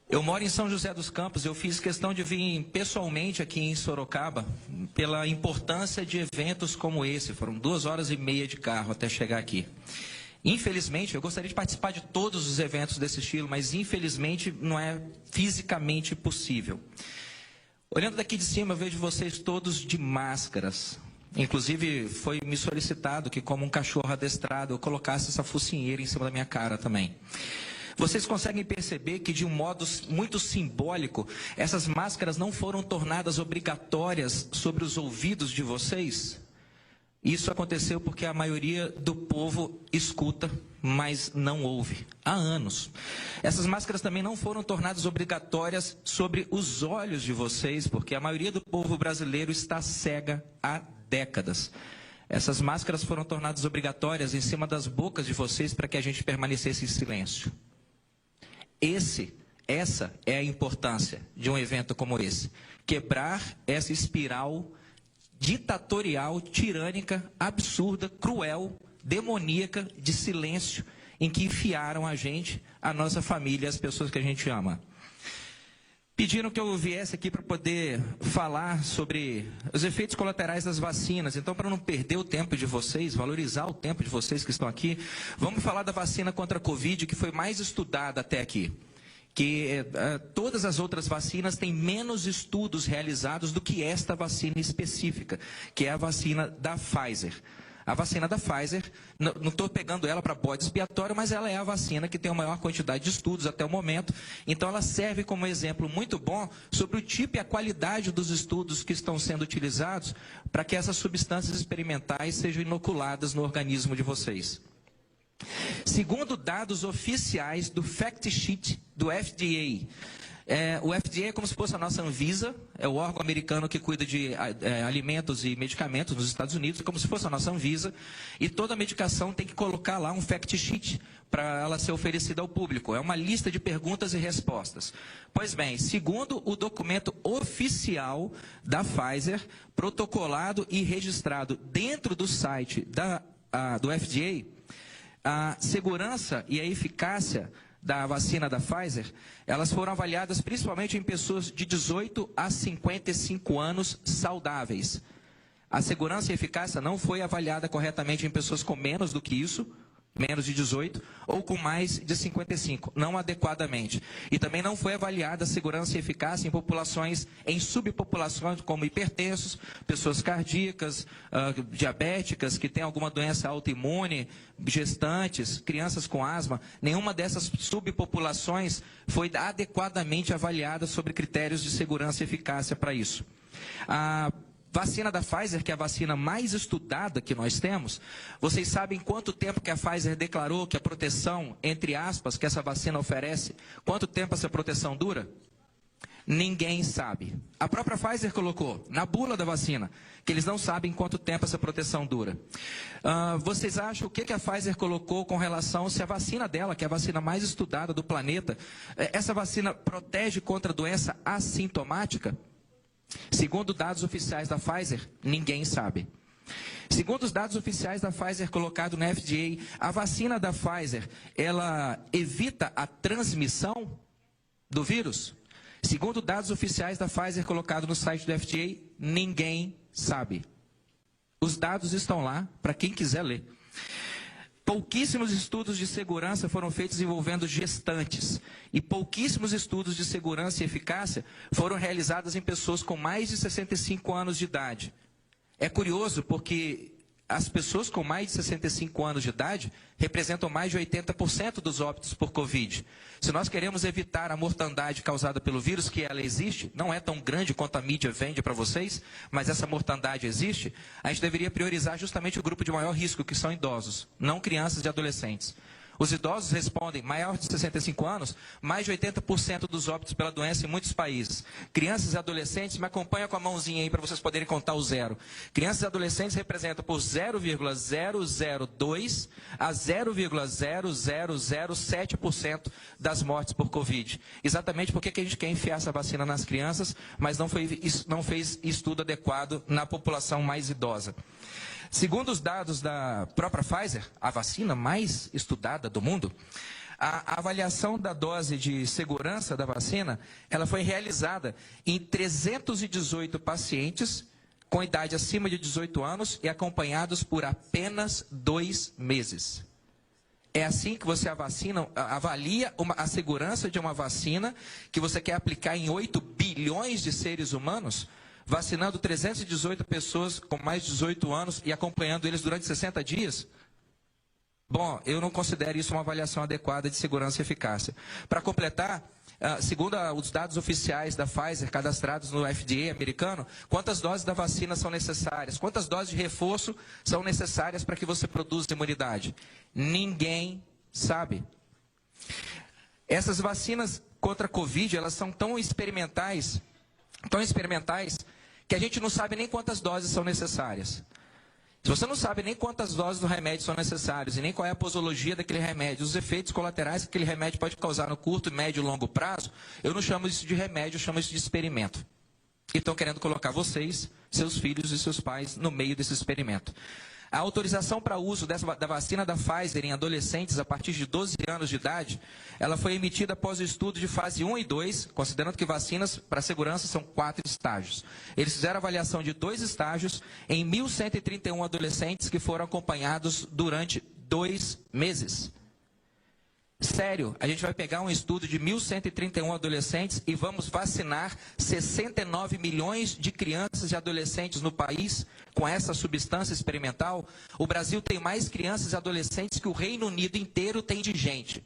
Eu moro em São José dos Campos, eu fiz questão de vir pessoalmente aqui em Sorocaba pela importância de eventos como esse. Foram 2 horas e meia de carro até chegar aqui. Infelizmente, eu gostaria de participar de todos os eventos desse estilo, mas infelizmente não é fisicamente possível. Olhando daqui de cima, eu vejo vocês todos de máscaras. Inclusive, foi me solicitado que, como um cachorro adestrado, eu colocasse essa focinheira em cima da minha cara também. Vocês conseguem perceber que, de um modo muito simbólico, essas máscaras não foram tornadas obrigatórias sobre os ouvidos de vocês? Isso aconteceu porque a maioria do povo escuta, mas não ouve, há anos. Essas máscaras também não foram tornadas obrigatórias sobre os olhos de vocês, porque a maioria do povo brasileiro está cega há décadas. Essas máscaras foram tornadas obrigatórias em cima das bocas de vocês para que a gente permanecesse em silêncio. Essa é a importância de um evento como esse. Quebrar essa espiral ditatorial, tirânica, absurda, cruel, demoníaca de silêncio em que enfiaram a gente, a nossa família, as pessoas que a gente ama. Pediram que eu viesse aqui para poder falar sobre os efeitos colaterais das vacinas. Então, para não perder o tempo de vocês, valorizar o tempo de vocês que estão aqui, vamos falar da vacina contra a Covid, que foi mais estudada até aqui. Que todas as outras vacinas têm menos estudos realizados do que esta vacina específica, que é a vacina da Pfizer. A vacina da Pfizer, não estou pegando ela para bode expiatório, mas ela é a vacina que tem a maior quantidade de estudos até o momento. Então, ela serve como exemplo muito bom sobre o tipo e a qualidade dos estudos que estão sendo utilizados para que essas substâncias experimentais sejam inoculadas no organismo de vocês. Segundo dados oficiais do fact sheet do FDA, o FDA é como se fosse a nossa Anvisa, é o órgão americano que cuida de alimentos e medicamentos nos Estados Unidos, é como se fosse a nossa Anvisa, e toda medicação tem que colocar lá um fact sheet para ela ser oferecida ao público. É uma lista de perguntas e respostas. Pois bem, segundo o documento oficial da Pfizer, protocolado e registrado dentro do site do FDA, a segurança e a eficácia da vacina da Pfizer, elas foram avaliadas principalmente em pessoas de 18 a 55 anos saudáveis. A segurança e eficácia não foi avaliada corretamente em pessoas com menos do que isso, menos de 18, ou com mais de 55, não adequadamente. E também não foi avaliada a segurança e eficácia em subpopulações como hipertensos, pessoas cardíacas, diabéticas, que têm alguma doença autoimune, gestantes, crianças com asma. Nenhuma dessas subpopulações foi adequadamente avaliada sobre critérios de segurança e eficácia para isso. A vacina da Pfizer, que é a vacina mais estudada que nós temos, vocês sabem quanto tempo que a Pfizer declarou que a proteção, entre aspas, que essa vacina oferece, quanto tempo essa proteção dura? Ninguém sabe. A própria Pfizer colocou na bula da vacina que eles não sabem quanto tempo essa proteção dura. Vocês acham o que a Pfizer colocou com relação se a vacina dela, que é a vacina mais estudada do planeta, essa vacina protege contra a doença assintomática? Segundo dados oficiais da Pfizer, ninguém sabe. Segundo os dados oficiais da Pfizer colocado na FDA, a vacina da Pfizer, ela evita a transmissão do vírus? Segundo dados oficiais da Pfizer colocado no site do FDA, ninguém sabe. Os dados estão lá para quem quiser ler. Pouquíssimos estudos de segurança foram feitos envolvendo gestantes e pouquíssimos estudos de segurança e eficácia foram realizados em pessoas com mais de 65 anos de idade. É curioso porque as pessoas com mais de 65 anos de idade representam mais de 80% dos óbitos por Covid. Se nós queremos evitar a mortandade causada pelo vírus, que ela existe, não é tão grande quanto a mídia vende para vocês, mas essa mortandade existe, a gente deveria priorizar justamente o grupo de maior risco, que são idosos, não crianças e adolescentes. Os idosos respondem, maior de 65 anos, mais de 80% dos óbitos pela doença em muitos países. Crianças e adolescentes, me acompanha com a mãozinha aí para vocês poderem contar o zero. Crianças e adolescentes representam por 0,002 a 0,0007% das mortes por Covid. Exatamente porque a gente quer enfiar essa vacina nas crianças, mas não fez estudo adequado na população mais idosa. Segundo os dados da própria Pfizer, a vacina mais estudada do mundo, A avaliação da dose de segurança da vacina, ela foi realizada em 318 pacientes com idade acima de 18 anos e acompanhados por apenas 2 meses. É assim que você avalia a segurança de uma vacina que você quer aplicar em 8 bilhões de seres humanos, vacinando 318 pessoas com mais de 18 anos e acompanhando eles durante 60 dias? Bom, eu não considero isso uma avaliação adequada de segurança e eficácia. Para completar, segundo os dados oficiais da Pfizer, cadastrados no FDA americano, quantas doses da vacina são necessárias? Quantas doses de reforço são necessárias para que você produza imunidade? Ninguém sabe. Essas vacinas contra a Covid, elas são tão experimentais, que a gente não sabe nem quantas doses são necessárias. Se você não sabe nem quantas doses do remédio são necessárias e nem qual é a posologia daquele remédio, os efeitos colaterais que aquele remédio pode causar no curto, médio e longo prazo, eu não chamo isso de remédio, eu chamo isso de experimento. E estão querendo colocar vocês, seus filhos e seus pais no meio desse experimento. A autorização para uso da vacina da Pfizer em adolescentes a partir de 12 anos de idade, ela foi emitida após o estudo de fase 1 e 2, considerando que vacinas para segurança são 4 estágios. Eles fizeram avaliação de 2 estágios em 1.131 adolescentes que foram acompanhados durante 2 meses. Sério, a gente vai pegar um estudo de 1.131 adolescentes e vamos vacinar 69 milhões de crianças e adolescentes no país com essa substância experimental? O Brasil tem mais crianças e adolescentes que o Reino Unido inteiro tem de gente.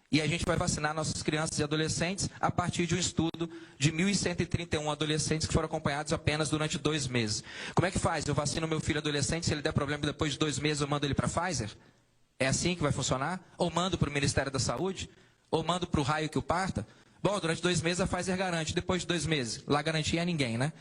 E a gente vai vacinar nossas crianças e adolescentes a partir de um estudo de 1.131 adolescentes que foram acompanhados apenas durante 2 meses. Como é que faz? Eu vacino meu filho adolescente, se ele der problema depois de 2 meses eu mando ele para a Pfizer? É assim que vai funcionar? Ou mando para o Ministério da Saúde? Ou mando para o raio que o parta? Bom, durante 2 meses a Pfizer garante, depois de 2 meses, lá garantia é ninguém, né?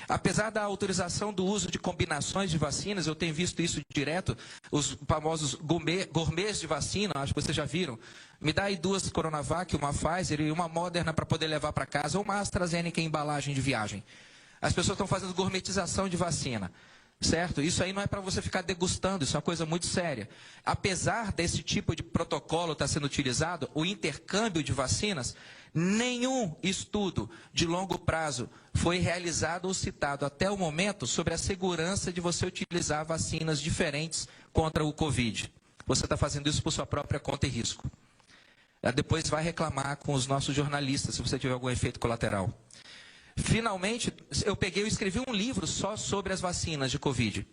Apesar da autorização do uso de combinações de vacinas, eu tenho visto isso direto, os famosos gourmets de vacina, acho que vocês já viram. Me dá aí 2 Coronavac, uma Pfizer e uma Moderna para poder levar para casa, ou uma AstraZeneca em embalagem de viagem. As pessoas estão fazendo gourmetização de vacina. Certo? Isso aí não é para você ficar degustando, isso é uma coisa muito séria. Apesar desse tipo de protocolo estar sendo utilizado, o intercâmbio de vacinas, nenhum estudo de longo prazo foi realizado ou citado até o momento sobre a segurança de você utilizar vacinas diferentes contra o Covid. Você está fazendo isso por sua própria conta e risco. Depois vai reclamar com os nossos jornalistas se você tiver algum efeito colateral. Finalmente, eu escrevi um livro só sobre as vacinas de Covid.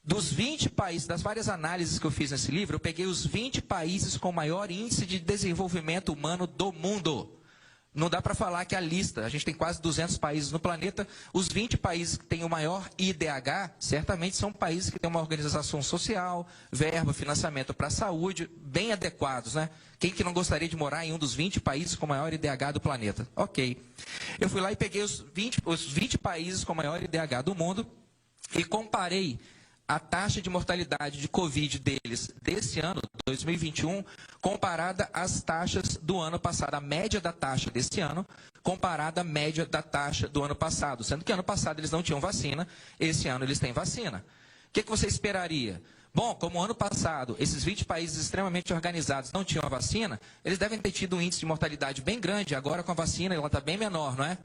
Dos 20 países, das várias análises que eu fiz nesse livro, eu peguei os 20 países com maior índice de desenvolvimento humano do mundo. Não dá para falar que a lista, a gente tem quase 200 países no planeta, os 20 países que têm o maior IDH, certamente são países que têm uma organização social, verba, financiamento para a saúde, bem adequados, né? Quem que não gostaria de morar em um dos 20 países com o maior IDH do planeta? Ok. Eu fui lá e peguei os 20 países com o maior IDH do mundo e comparei a taxa de mortalidade de Covid deles desse ano, 2021, comparada às taxas do ano passado, a média da taxa desse ano, comparada à média da taxa do ano passado. Sendo que ano passado eles não tinham vacina, esse ano eles têm vacina. O que você esperaria? Bom, como ano passado, esses 20 países extremamente organizados não tinham a vacina, eles devem ter tido um índice de mortalidade bem grande, agora com a vacina ela está bem menor, não é?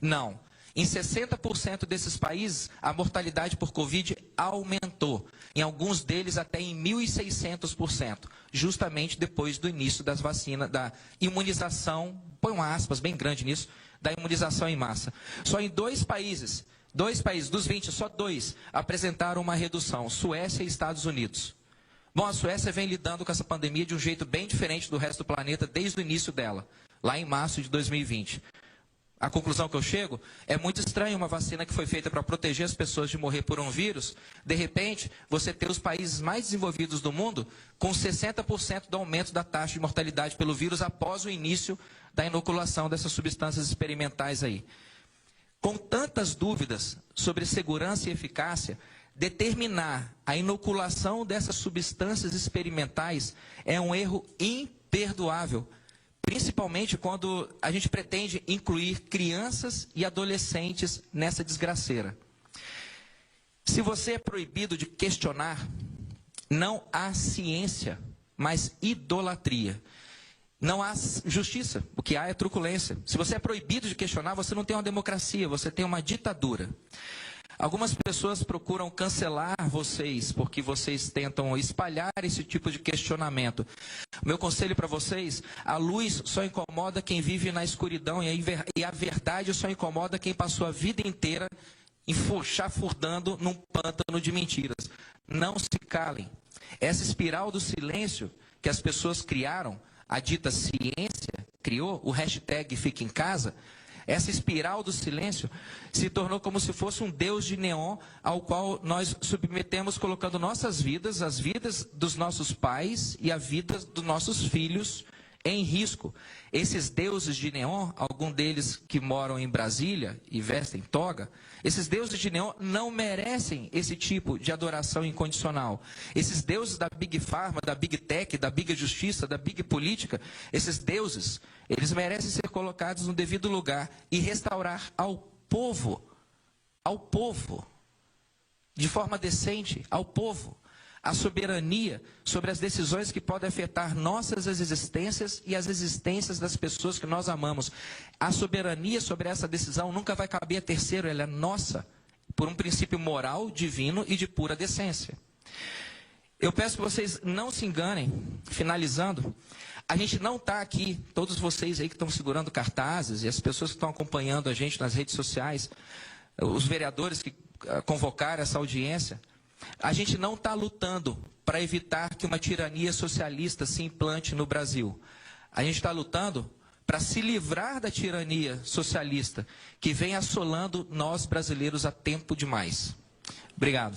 Não. Em 60% desses países, a mortalidade por Covid aumentou. Em alguns deles, até em 1.600%. Justamente depois do início das vacinas, da imunização, põe um aspas bem grande nisso, da imunização em massa. Só em 2 países dos 20, só 2 apresentaram uma redução, Suécia e Estados Unidos. Bom, a Suécia vem lidando com essa pandemia de um jeito bem diferente do resto do planeta desde o início dela, lá em março de 2020. A conclusão que eu chego é muito estranho uma vacina que foi feita para proteger as pessoas de morrer por um vírus, de repente, você ter os países mais desenvolvidos do mundo com 60% do aumento da taxa de mortalidade pelo vírus após o início da inoculação dessas substâncias experimentais aí. Com tantas dúvidas sobre segurança e eficácia, determinar a inoculação dessas substâncias experimentais é um erro imperdoável. Principalmente quando a gente pretende incluir crianças e adolescentes nessa desgraceira. Se você é proibido de questionar, não há ciência mas idolatria. Não há justiça, o que há é truculência. Se você é proibido de questionar, você não tem uma democracia, você tem uma ditadura. Algumas pessoas procuram cancelar vocês, porque vocês tentam espalhar esse tipo de questionamento. O meu conselho para vocês, a luz só incomoda quem vive na escuridão, e a verdade só incomoda quem passou a vida inteira chafurdando num pântano de mentiras. Não se calem. Essa espiral do silêncio que as pessoas criaram, a dita ciência criou, o hashtag Fica em Casa, essa espiral do silêncio se tornou como se fosse um deus de neon ao qual nós submetemos colocando nossas vidas, as vidas dos nossos pais e a vida dos nossos filhos em risco. Esses deuses de neon, algum deles que moram em Brasília e vestem toga, esses deuses de neon não merecem esse tipo de adoração incondicional. Esses deuses da Big Pharma, da Big Tech, da Big Justiça, da Big Política, esses deuses, eles merecem ser colocados no devido lugar e restaurar ao povo, de forma decente, ao povo, a soberania sobre as decisões que podem afetar nossas existências e as existências das pessoas que nós amamos. A soberania sobre essa decisão nunca vai caber a terceiro, ela é nossa, por um princípio moral, divino e de pura decência. Eu peço que vocês não se enganem, finalizando, a gente não está aqui, todos vocês aí que estão segurando cartazes e as pessoas que estão acompanhando a gente nas redes sociais, os vereadores que convocaram essa audiência, a gente não está lutando para evitar que uma tirania socialista se implante no Brasil. A gente está lutando para se livrar da tirania socialista que vem assolando nós brasileiros há tempo demais. Obrigado.